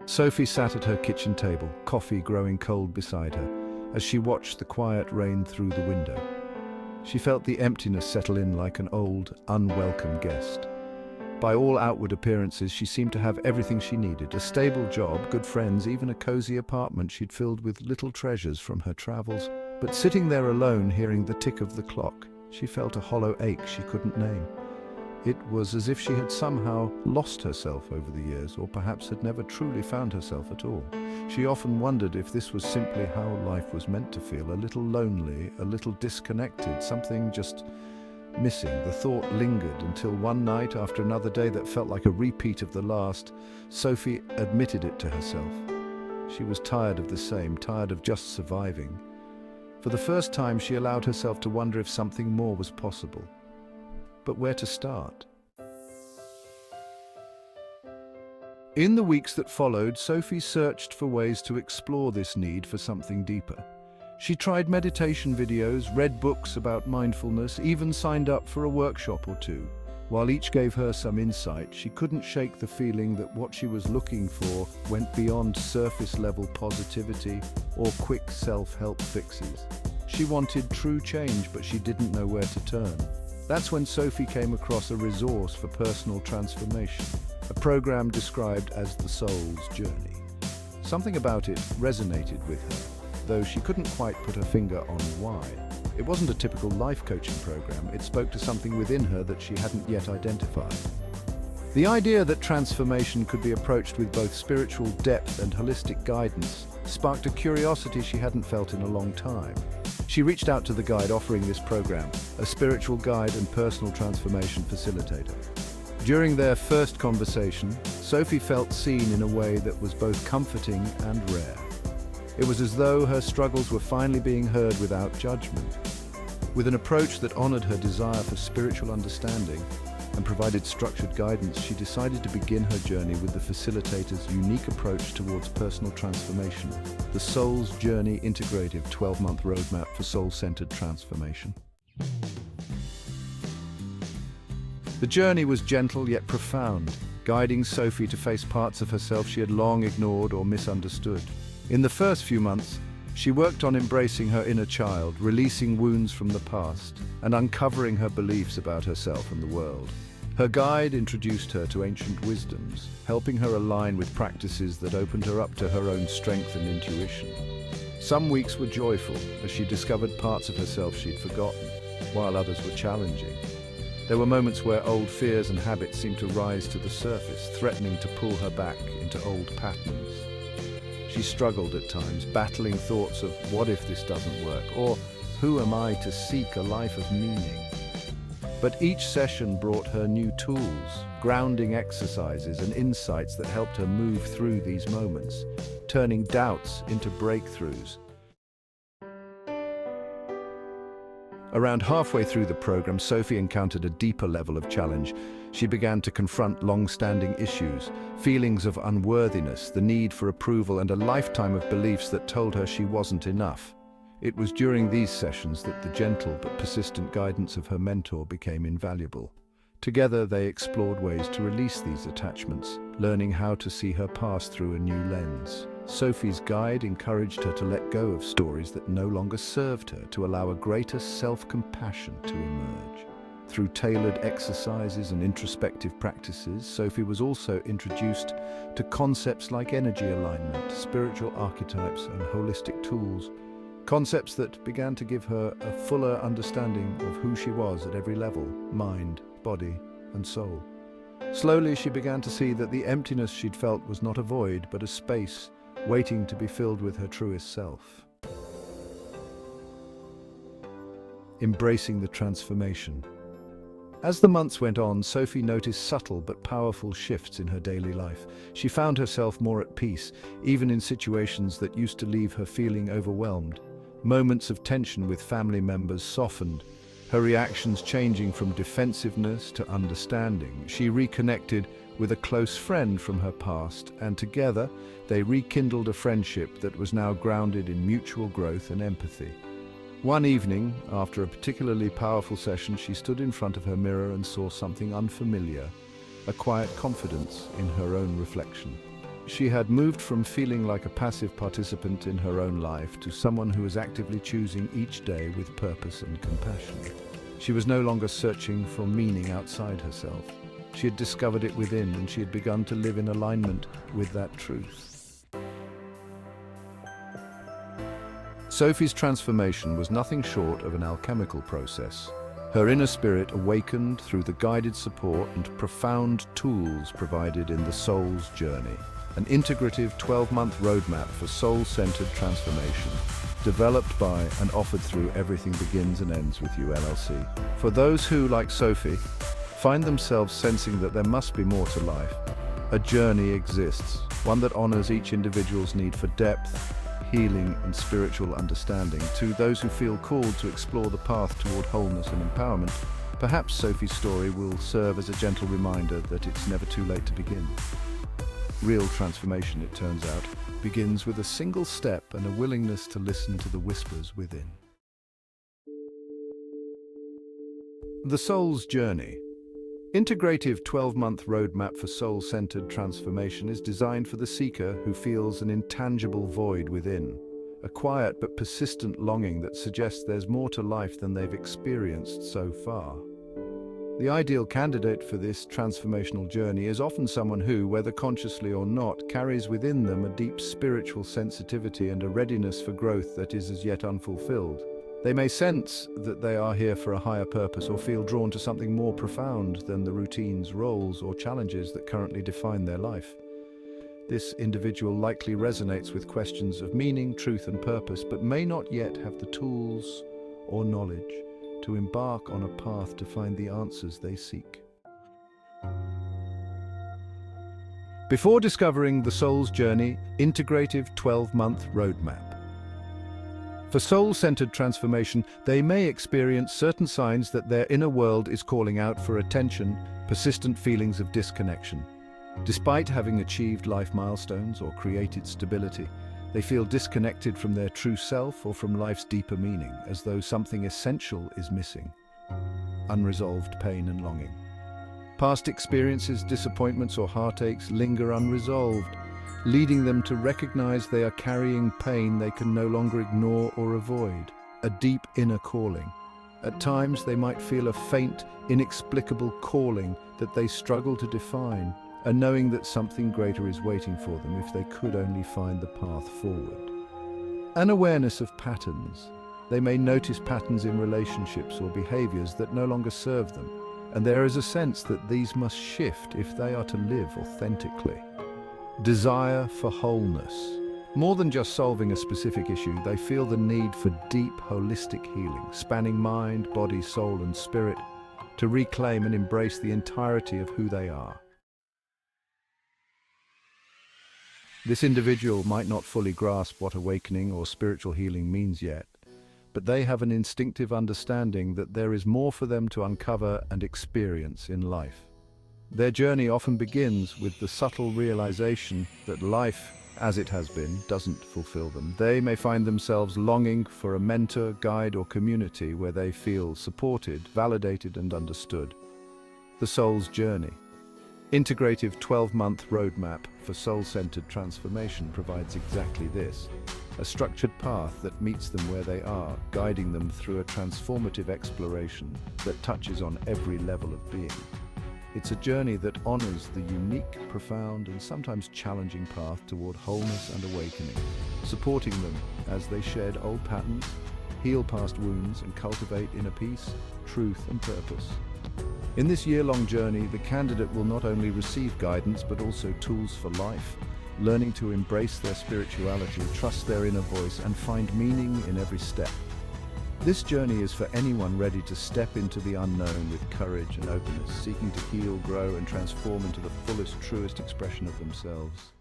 Sophie sat at her kitchen table, coffee growing cold beside her, as she watched the quiet rain through the window. She felt the emptiness settle in like an old, unwelcome guest. By all outward appearances, she seemed to have everything she needed: a stable job, good friends, even a cozy apartment she'd filled with little treasures from her travels. But sitting there alone, hearing the tick of the clock, she felt a hollow ache she couldn't name. It was as if she had somehow lost herself over the years, or perhaps had never truly found herself at all. She often wondered if this was simply how life was meant to feel: a little lonely, a little disconnected, something just missing. The thought lingered until one night, after another day that felt like a repeat of the last, Sophie admitted it to herself. She was tired of the same, tired of just surviving. For the first time, she allowed herself to wonder if something more was possible. But where to start? In the weeks that followed, Sophie searched for ways to explore this need for something deeper. She tried meditation videos, read books about mindfulness, even signed up for a workshop or two. While each gave her some insight, she couldn't shake the feeling that what she was looking for went beyond surface-level positivity or quick self-help fixes. She wanted true change, but she didn't know where to turn. That's when Sophie came across a resource for personal transformation, a program described as the soul's journey. Something about it resonated with her, though she couldn't quite put her finger on why. It wasn't a typical life coaching program. It spoke to something within her that she hadn't yet identified. The idea that transformation could be approached with both spiritual depth and holistic guidance sparked a curiosity she hadn't felt in a long time. She reached out to the guide offering this program, a spiritual guide and personal transformation facilitator. During their first conversation, Sophie felt seen in a way that was both comforting and rare. It was as though her struggles were finally being heard without judgment. With an approach that honored her desire for spiritual understanding and provided structured guidance, she decided to begin her journey with the facilitator's unique approach towards personal transformation, the Soul's Journey Integrative 12-month roadmap for soul-centered transformation. The journey was gentle yet profound, guiding Sophie to face parts of herself she had long ignored or misunderstood. In the first few months, she worked on embracing her inner child, releasing wounds from the past, and uncovering her beliefs about herself and the world. Her guide introduced her to ancient wisdoms, helping her align with practices that opened her up to her own strength and intuition. Some weeks were joyful, as she discovered parts of herself she'd forgotten, while others were challenging. There were moments where old fears and habits seemed to rise to the surface, threatening to pull her back into old patterns. She struggled at times, battling thoughts of what if this doesn't work, or who am I to seek a life of meaning? But each session brought her new tools, grounding exercises and insights that helped her move through these moments, turning doubts into breakthroughs. Around halfway through the program, Sophie encountered a deeper level of challenge. She began to confront long-standing issues, feelings of unworthiness, the need for approval, and a lifetime of beliefs that told her she wasn't enough. It was during these sessions that the gentle but persistent guidance of her mentor became invaluable. Together, they explored ways to release these attachments, learning how to see her past through a new lens. Sophie's guide encouraged her to let go of stories that no longer served her, to allow a greater self-compassion to emerge. Through tailored exercises and introspective practices, Sophie was also introduced to concepts like energy alignment, spiritual archetypes, and holistic tools. Concepts that began to give her a fuller understanding of who she was at every level: mind, body, and soul. Slowly, she began to see that the emptiness she'd felt was not a void, but a space waiting to be filled with her truest self. Embracing the transformation. As the months went on, Sophie noticed subtle but powerful shifts in her daily life. She found herself more at peace, even in situations that used to leave her feeling overwhelmed. Moments of tension with family members softened, her reactions changing from defensiveness to understanding. She reconnected with a close friend from her past, and together they rekindled a friendship that was now grounded in mutual growth and empathy. One evening, after a particularly powerful session, she stood in front of her mirror and saw something unfamiliar, a quiet confidence in her own reflection. She had moved from feeling like a passive participant in her own life to someone who was actively choosing each day with purpose and compassion. She was no longer searching for meaning outside herself. She had discovered it within, and she had begun to live in alignment with that truth. Sophie's transformation was nothing short of an alchemical process. Her inner spirit awakened through the guided support and profound tools provided in the Soul's Journey, an integrative 12-month roadmap for soul-centered transformation, developed by and offered through Everything Begins and Ends with You LLC. For those who, like Sophie, find themselves sensing that there must be more to life, a journey exists, one that honors each individual's need for depth, healing, and spiritual understanding. To those who feel called to explore the path toward wholeness and empowerment, perhaps Sophie's story will serve as a gentle reminder that it's never too late to begin. Real transformation, it turns out, begins with a single step and a willingness to listen to the whispers within. The Soul's Journey. Integrative 12-month roadmap for soul-centered transformation is designed for the seeker who feels an intangible void within, a quiet but persistent longing that suggests there's more to life than they've experienced so far. The ideal candidate for this transformational journey is often someone who, whether consciously or not, carries within them a deep spiritual sensitivity and a readiness for growth that is as yet unfulfilled. They may sense that they are here for a higher purpose or feel drawn to something more profound than the routines, roles, or challenges that currently define their life. This individual likely resonates with questions of meaning, truth, and purpose, but may not yet have the tools or knowledge to embark on a path to find the answers they seek. Before discovering the Soul's Journey, integrative 12-month roadmap. For soul-centered transformation, they may experience certain signs that their inner world is calling out for attention, persistent feelings of disconnection. Despite having achieved life milestones or created stability, they feel disconnected from their true self or from life's deeper meaning, as though something essential is missing. Unresolved pain and longing. Past experiences, disappointments, or heartaches linger unresolved, leading them to recognize they are carrying pain they can no longer ignore or avoid, a deep inner calling. At times, they might feel a faint, inexplicable calling that they struggle to define, and knowing that something greater is waiting for them if they could only find the path forward. An awareness of patterns. They may notice patterns in relationships or behaviors that no longer serve them, and there is a sense that these must shift if they are to live authentically. Desire for wholeness. More than just solving a specific issue, they feel the need for deep, holistic healing, spanning mind, body, soul, and spirit, to reclaim and embrace the entirety of who they are. This individual might not fully grasp what awakening or spiritual healing means yet, but they have an instinctive understanding that there is more for them to uncover and experience in life. Their journey often begins with the subtle realization that life, as it has been, doesn't fulfill them. They may find themselves longing for a mentor, guide, or community where they feel supported, validated, and understood. The Soul's Journey. Integrative 12-month roadmap for soul-centered transformation provides exactly this. A structured path that meets them where they are, guiding them through a transformative exploration that touches on every level of being. It's a journey that honors the unique, profound, and sometimes challenging path toward wholeness and awakening, supporting them as they shed old patterns, heal past wounds, and cultivate inner peace, truth, and purpose. In this year-long journey, the candidate will not only receive guidance, but also tools for life, learning to embrace their spirituality, trust their inner voice, and find meaning in every step. This journey is for anyone ready to step into the unknown with courage and openness, seeking to heal, grow, and transform into the fullest, truest expression of themselves.